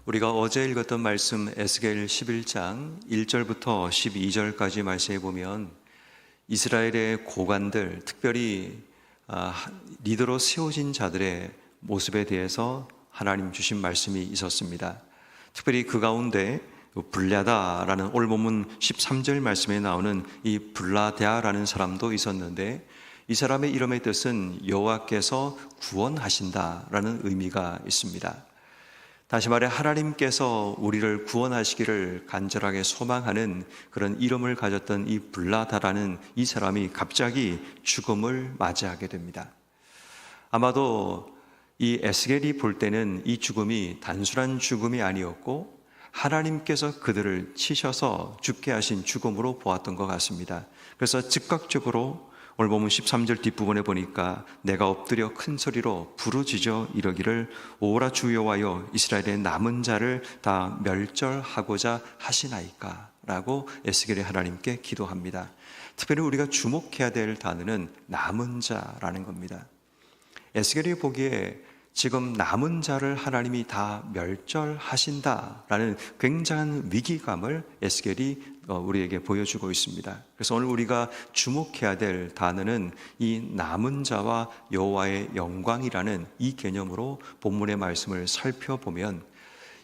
우리가 어제 읽었던 말씀 에스겔 11장 1절부터 12절까지 말씀해 보면 이스라엘의 고관들, 특별히 리더로 세워진 자들의 모습에 대해서 하나님 주신 말씀이 있었습니다. 특별히 그 가운데 블랴다라는 오늘 본문 13절 말씀에 나오는 이 블라데아라는 사람도 있었는데, 이 사람의 이름의 뜻은 여호와께서 구원하신다라는 의미가 있습니다. 다시 말해 하나님께서 우리를 구원하시기를 간절하게 소망하는 그런 이름을 가졌던 이 블라다라는 이 사람이 갑자기 죽음을 맞이하게 됩니다. 아마도 이 에스겔이 볼 때는 이 죽음이 단순한 죽음이 아니었고 하나님께서 그들을 치셔서 죽게 하신 죽음으로 보았던 것 같습니다. 그래서 즉각적으로 오늘 보면 13절 뒷부분에 보니까 내가 엎드려 큰 소리로 부르짖어 이러기를 오라 주 여호와여 이스라엘의 남은 자를 다 멸절하고자 하시나이까 라고 에스겔이 하나님께 기도합니다. 특별히 우리가 주목해야 될 단어는 남은 자라는 겁니다. 에스겔이 보기에 지금 남은 자를 하나님이 다 멸절하신다라는 굉장한 위기감을 에스겔이 우리에게 보여주고 있습니다. 그래서 오늘 우리가 주목해야 될 단어는 이 남은 자와 여호와의 영광이라는 이 개념으로 본문의 말씀을 살펴보면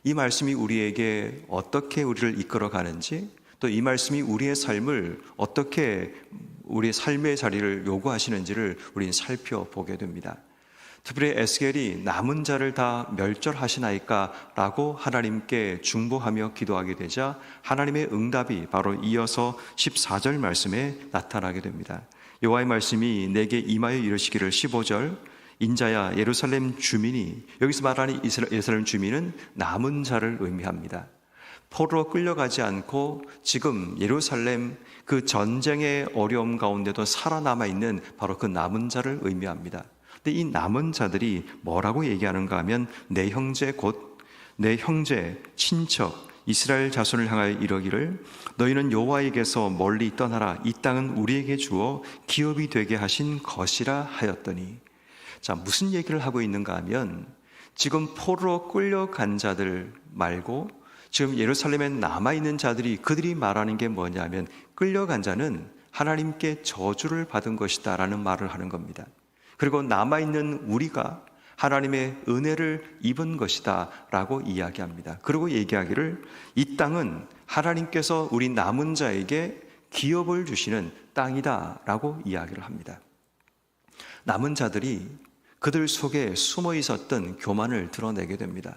이 말씀이 우리에게 어떻게 우리를 이끌어 가는지, 또 이 말씀이 우리의 삶을 어떻게 우리의 삶의 자리를 요구하시는지를 우리는 살펴보게 됩니다. 특별히 에스겔이 남은 자를 다 멸절하시나이까 라고 하나님께 중보하며 기도하게 되자 하나님의 응답이 바로 이어서 14절 말씀에 나타나게 됩니다. 여호와의 말씀이 내게 임하여 이르시기를 15절 인자야 예루살렘 주민이, 여기서 말하는 예루살렘 주민은 남은 자를 의미합니다. 포로로 끌려가지 않고 지금 예루살렘 그 전쟁의 어려움 가운데도 살아남아 있는 바로 그 남은 자를 의미합니다. 근데 이 남은 자들이 뭐라고 얘기하는가 하면 내 형제 곧 내 형제 친척 이스라엘 자손을 향하여 이러기를 너희는 여호와에게서 멀리 떠나라 이 땅은 우리에게 주어 기업이 되게 하신 것이라 하였더니, 자, 무슨 얘기를 하고 있는가 하면 지금 포로로 끌려간 자들 말고 지금 예루살렘에 남아있는 자들이, 그들이 말하는 게 뭐냐면 끌려간 자는 하나님께 저주를 받은 것이다 라는 말을 하는 겁니다. 그리고 남아있는 우리가 하나님의 은혜를 입은 것이다 라고 이야기합니다. 그리고 얘기하기를 이 땅은 하나님께서 우리 남은 자에게 기업을 주시는 땅이다 라고 이야기를 합니다. 남은 자들이 그들 속에 숨어 있었던 교만을 드러내게 됩니다.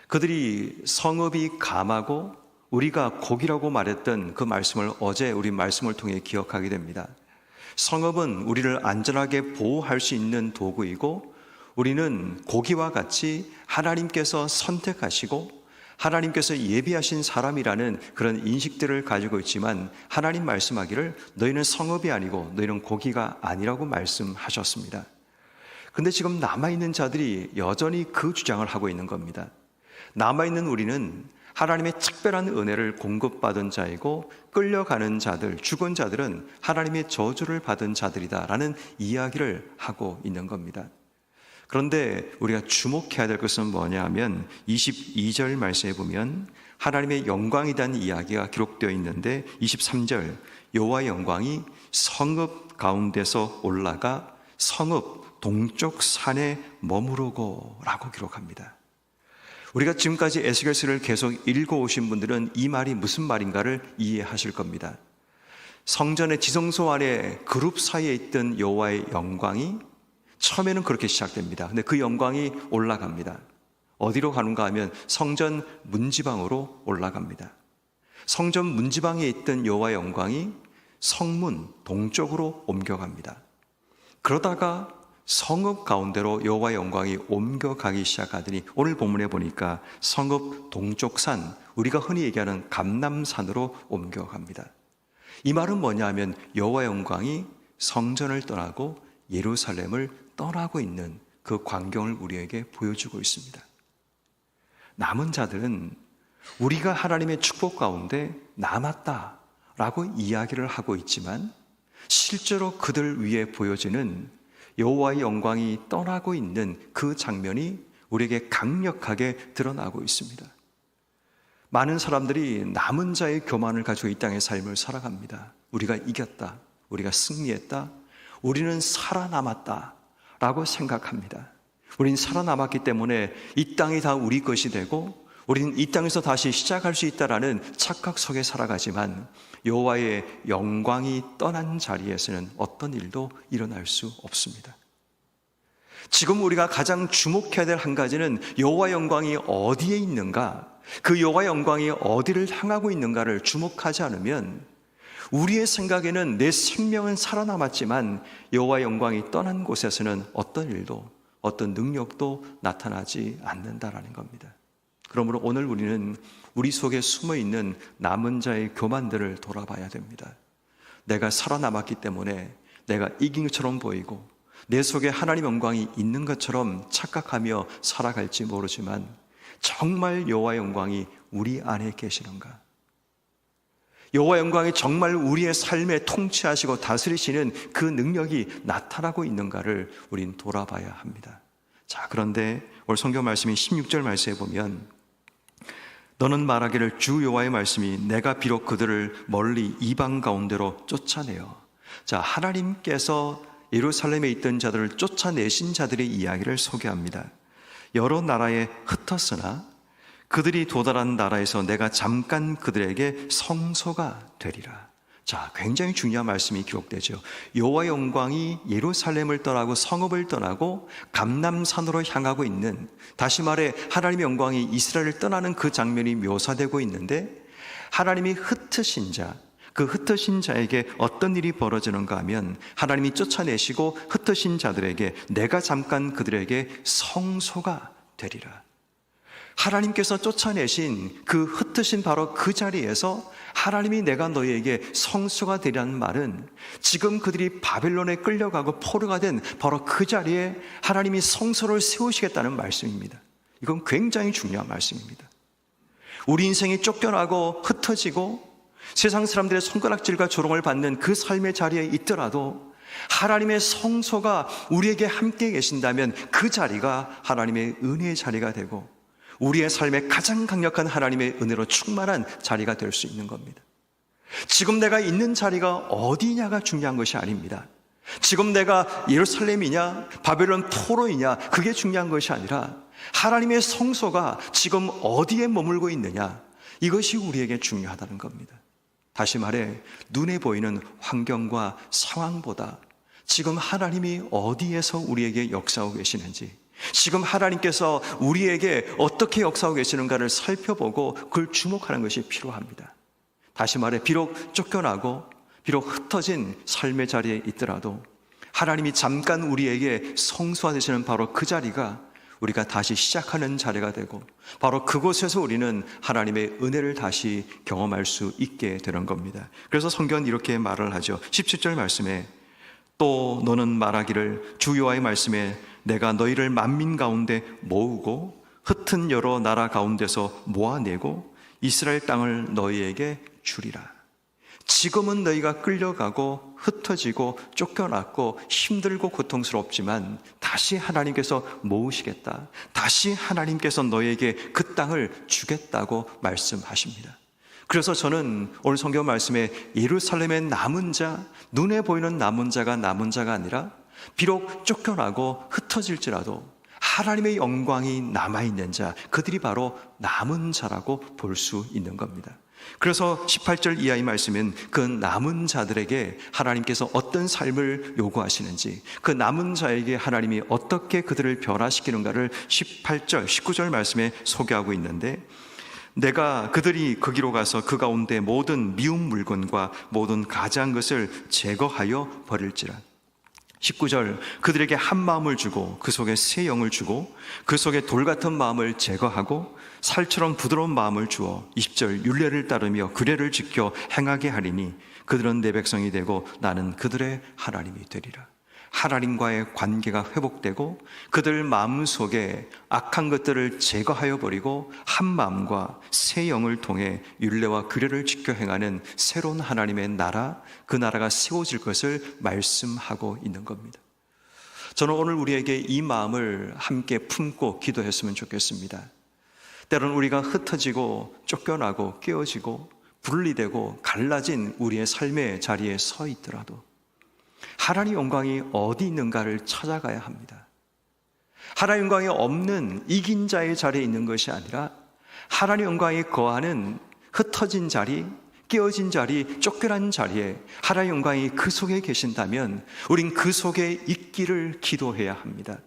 그들이 성읍이 감하고 우리가 고기라고 말했던 그 말씀을 어제 우리 말씀을 통해 기억하게 됩니다. 성읍은 우리를 안전하게 보호할 수 있는 도구이고 우리는 고기와 같이 하나님께서 선택하시고 하나님께서 예비하신 사람이라는 그런 인식들을 가지고 있지만 하나님 말씀하기를 너희는 성읍이 아니고 너희는 고기가 아니라고 말씀하셨습니다. 근데 지금 남아있는 자들이 여전히 그 주장을 하고 있는 겁니다. 남아있는 우리는 하나님의 특별한 은혜를 공급받은 자이고 끌려가는 자들, 죽은 자들은 하나님의 저주를 받은 자들이다라는 이야기를 하고 있는 겁니다. 그런데 우리가 주목해야 될 것은 뭐냐 하면 22절 말씀에 보면 하나님의 영광이라는 이야기가 기록되어 있는데 23절 여호와의 영광이 성읍 가운데서 올라가 성읍 동쪽 산에 머무르고 라고 기록합니다. 우리가 지금까지 에스겔서를 계속 읽어오신 분들은 이 말이 무슨 말인가를 이해하실 겁니다. 성전의 지성소 안에 그룹 사이에 있던 여호와의 영광이 처음에는 그렇게 시작됩니다. 근데 그 영광이 올라갑니다. 어디로 가는가 하면 성전 문지방으로 올라갑니다. 성전 문지방에 있던 여호와의 영광이 성문 동쪽으로 옮겨갑니다. 그러다가 성읍 가운데로 여호와의 영광이 옮겨가기 시작하더니 오늘 본문에 보니까 성읍 동쪽산, 우리가 흔히 얘기하는 감람산으로 옮겨갑니다. 이 말은 뭐냐 하면 여호와의 영광이 성전을 떠나고 예루살렘을 떠나고 있는 그 광경을 우리에게 보여주고 있습니다. 남은 자들은 우리가 하나님의 축복 가운데 남았다라고 이야기를 하고 있지만 실제로 그들 위에 보여지는 여호와의 영광이 떠나고 있는 그 장면이 우리에게 강력하게 드러나고 있습니다. 많은 사람들이 남은 자의 교만을 가지고 이 땅의 삶을 살아갑니다. 우리가 이겼다, 우리가 승리했다, 우리는 살아남았다 라고 생각합니다. 우리는 살아남았기 때문에 이 땅이 다 우리 것이 되고 우리는 이 땅에서 다시 시작할 수 있다라는 착각 속에 살아가지만 여호와의 영광이 떠난 자리에서는 어떤 일도 일어날 수 없습니다. 지금 우리가 가장 주목해야 될 한 가지는 여호와의 영광이 어디에 있는가, 그 여호와의 영광이 어디를 향하고 있는가를 주목하지 않으면 우리의 생각에는 내 생명은 살아남았지만 여호와의 영광이 떠난 곳에서는 어떤 일도, 어떤 능력도 나타나지 않는다라는 겁니다. 그러므로 오늘 우리는 우리 속에 숨어있는 남은 자의 교만들을 돌아봐야 됩니다. 내가 살아남았기 때문에 내가 이긴 것처럼 보이고 내 속에 하나님 영광이 있는 것처럼 착각하며 살아갈지 모르지만 정말 여호와의 영광이 우리 안에 계시는가? 여호와의 영광이 정말 우리의 삶에 통치하시고 다스리시는 그 능력이 나타나고 있는가를 우린 돌아봐야 합니다. 자, 그런데 오늘 성경 말씀인 16절 말씀에 보면 너는 말하기를 주 여호와의 말씀이 내가 비록 그들을 멀리 이방 가운데로 쫓아내어. 자, 하나님께서 예루살렘에 있던 자들을 쫓아내신 자들의 이야기를 소개합니다. 여러 나라에 흩었으나 그들이 도달한 나라에서 내가 잠깐 그들에게 성소가 되리라. 자, 굉장히 중요한 말씀이 기록되죠. 여호와의 영광이 예루살렘을 떠나고 성읍을 떠나고 감람산으로 향하고 있는, 다시 말해 하나님의 영광이 이스라엘을 떠나는 그 장면이 묘사되고 있는데 하나님이 흩으신 자, 그 흩으신 자에게 어떤 일이 벌어지는가 하면 하나님이 쫓아내시고 흩으신 자들에게 내가 잠깐 그들에게 성소가 되리라. 하나님께서 쫓아내신 그 흩으신 바로 그 자리에서 하나님이 내가 너희에게 성소가 되리라는 말은 지금 그들이 바벨론에 끌려가고 포로가 된 바로 그 자리에 하나님이 성소를 세우시겠다는 말씀입니다. 이건 굉장히 중요한 말씀입니다. 우리 인생이 쫓겨나고 흩어지고 세상 사람들의 손가락질과 조롱을 받는 그 삶의 자리에 있더라도 하나님의 성소가 우리에게 함께 계신다면 그 자리가 하나님의 은혜의 자리가 되고 우리의 삶에 가장 강력한 하나님의 은혜로 충만한 자리가 될 수 있는 겁니다. 지금 내가 있는 자리가 어디냐가 중요한 것이 아닙니다. 지금 내가 예루살렘이냐 바벨론 포로이냐 그게 중요한 것이 아니라 하나님의 성소가 지금 어디에 머물고 있느냐, 이것이 우리에게 중요하다는 겁니다. 다시 말해 눈에 보이는 환경과 상황보다 지금 하나님이 어디에서 우리에게 역사하고 계시는지, 지금 하나님께서 우리에게 어떻게 역사하고 계시는가를 살펴보고 그걸 주목하는 것이 필요합니다. 다시 말해 비록 쫓겨나고 비록 흩어진 삶의 자리에 있더라도 하나님이 잠깐 우리에게 성소화 되시는 바로 그 자리가 우리가 다시 시작하는 자리가 되고 바로 그곳에서 우리는 하나님의 은혜를 다시 경험할 수 있게 되는 겁니다. 그래서 성경은 이렇게 말을 하죠. 17절 말씀에 또 너는 말하기를 주 여호와의 말씀에 내가 너희를 만민 가운데 모으고 흩은 여러 나라 가운데서 모아내고 이스라엘 땅을 너희에게 주리라. 지금은 너희가 끌려가고 흩어지고 쫓겨났고 힘들고 고통스럽지만 다시 하나님께서 모으시겠다. 다시 하나님께서 너희에게 그 땅을 주겠다고 말씀하십니다. 그래서 저는 오늘 성경 말씀에 예루살렘의 남은 자, 눈에 보이는 남은 자가 아니라 비록 쫓겨나고 흩어질지라도 하나님의 영광이 남아있는 자, 그들이 바로 남은 자라고 볼 수 있는 겁니다. 그래서 18절 이하의 말씀은 그 남은 자들에게 하나님께서 어떤 삶을 요구하시는지, 그 남은 자에게 하나님이 어떻게 그들을 변화시키는가를 18절, 19절 말씀에 소개하고 있는데, 내가 그들이 거기로 가서 그 가운데 모든 미운 물건과 모든 가장 것을 제거하여 버릴지라. 19절, 그들에게 한 마음을 주고 그 속에 새 영을 주고 그 속에 돌 같은 마음을 제거하고 살처럼 부드러운 마음을 주어 20절, 율례를 따르며 규례를 지켜 행하게 하리니 그들은 내 백성이 되고 나는 그들의 하나님이 되리라. 하나님과의 관계가 회복되고 그들 마음속에 악한 것들을 제거하여 버리고 한 마음과 새 영을 통해 율례와 규례를 지켜 행하는 새로운 하나님의 나라, 그 나라가 세워질 것을 말씀하고 있는 겁니다. 저는 오늘 우리에게 이 마음을 함께 품고 기도했으면 좋겠습니다. 때로는 우리가 흩어지고 쫓겨나고 깨어지고 분리되고 갈라진 우리의 삶의 자리에 서 있더라도 하나님의 영광이 어디 있는가를 찾아가야 합니다. 하나님의 영광이 없는 이긴 자의 자리에 있는 것이 아니라 하나님의 영광이 거하는 흩어진 자리, 깨어진 자리, 쫓겨난 자리에 하나님의 영광이 그 속에 계신다면 우린 그 속에 있기를 기도해야 합니다.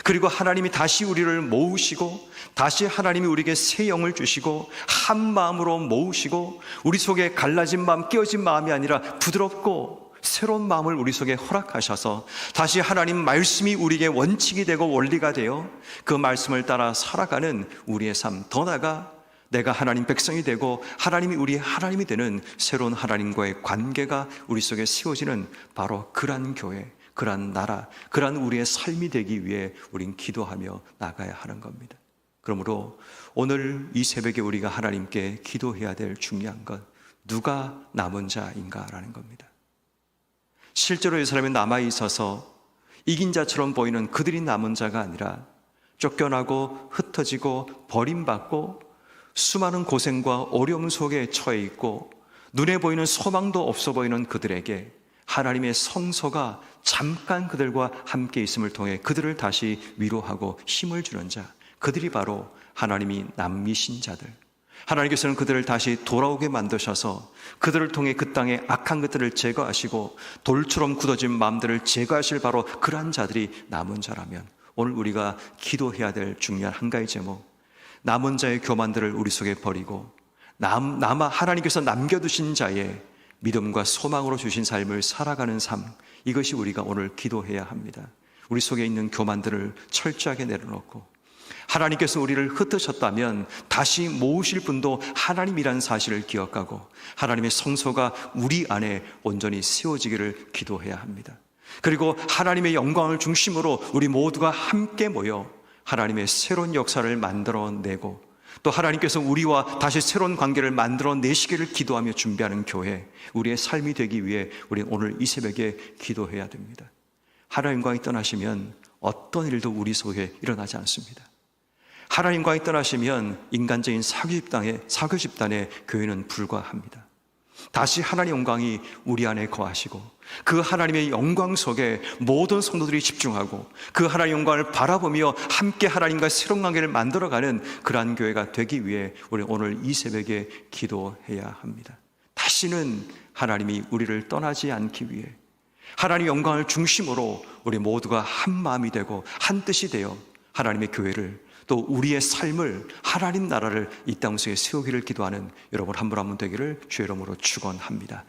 그리고 하나님이 다시 우리를 모으시고 다시 하나님이 우리에게 새 영을 주시고 한 마음으로 모으시고 우리 속에 갈라진 마음, 깨어진 마음이 아니라 부드럽고 새로운 마음을 우리 속에 허락하셔서 다시 하나님 말씀이 우리에게 원칙이 되고 원리가 되어 그 말씀을 따라 살아가는 우리의 삶, 더 나아가 내가 하나님 백성이 되고 하나님이 우리의 하나님이 되는 새로운 하나님과의 관계가 우리 속에 세워지는 바로 그러한 교회, 그러한 나라, 그러한 우리의 삶이 되기 위해 우린 기도하며 나가야 하는 겁니다. 그러므로 오늘 이 새벽에 우리가 하나님께 기도해야 될 중요한 것, 누가 남은 자인가라는 겁니다. 실제로 이 사람이 남아있어서 이긴 자처럼 보이는 그들이 남은 자가 아니라 쫓겨나고 흩어지고 버림받고 수많은 고생과 어려움 속에 처해 있고 눈에 보이는 소망도 없어 보이는 그들에게 하나님의 성소가 잠깐 그들과 함께 있음을 통해 그들을 다시 위로하고 힘을 주는 자, 그들이 바로 하나님이 남기신 자들, 하나님께서는 그들을 다시 돌아오게 만드셔서 그들을 통해 그 땅의 악한 것들을 제거하시고 돌처럼 굳어진 마음들을 제거하실 바로 그러한 자들이 남은 자라면 오늘 우리가 기도해야 될 중요한 한 가지 제목, 남은 자의 교만들을 우리 속에 버리고 남아 하나님께서 남겨두신 자의 믿음과 소망으로 주신 삶을 살아가는 삶, 이것이 우리가 오늘 기도해야 합니다. 우리 속에 있는 교만들을 철저하게 내려놓고 하나님께서 우리를 흩으셨다면 다시 모으실 분도 하나님이라는 사실을 기억하고 하나님의 성소가 우리 안에 온전히 세워지기를 기도해야 합니다. 그리고 하나님의 영광을 중심으로 우리 모두가 함께 모여 하나님의 새로운 역사를 만들어내고 또 하나님께서 우리와 다시 새로운 관계를 만들어내시기를 기도하며 준비하는 교회, 우리의 삶이 되기 위해 우리는 오늘 이 새벽에 기도해야 됩니다. 하나님 영광이 떠나시면 어떤 일도 우리 속에 일어나지 않습니다. 하나님 영광이 떠나시면 인간적인 사교 집단의 교회는 불과합니다. 다시 하나님의 영광이 우리 안에 거하시고 그 하나님의 영광 속에 모든 성도들이 집중하고 그 하나님의 영광을 바라보며 함께 하나님과 새로운 관계를 만들어가는 그러한 교회가 되기 위해 우리 오늘 이 새벽에 기도해야 합니다. 다시는 하나님이 우리를 떠나지 않기 위해 하나님의 영광을 중심으로 우리 모두가 한 마음이 되고 한 뜻이 되어 하나님의 교회를 또 우리의 삶을 하나님 나라를 이 땅 속에 세우기를 기도하는 여러분 한 분 한 분 되기를 주의 이름으로 축원합니다.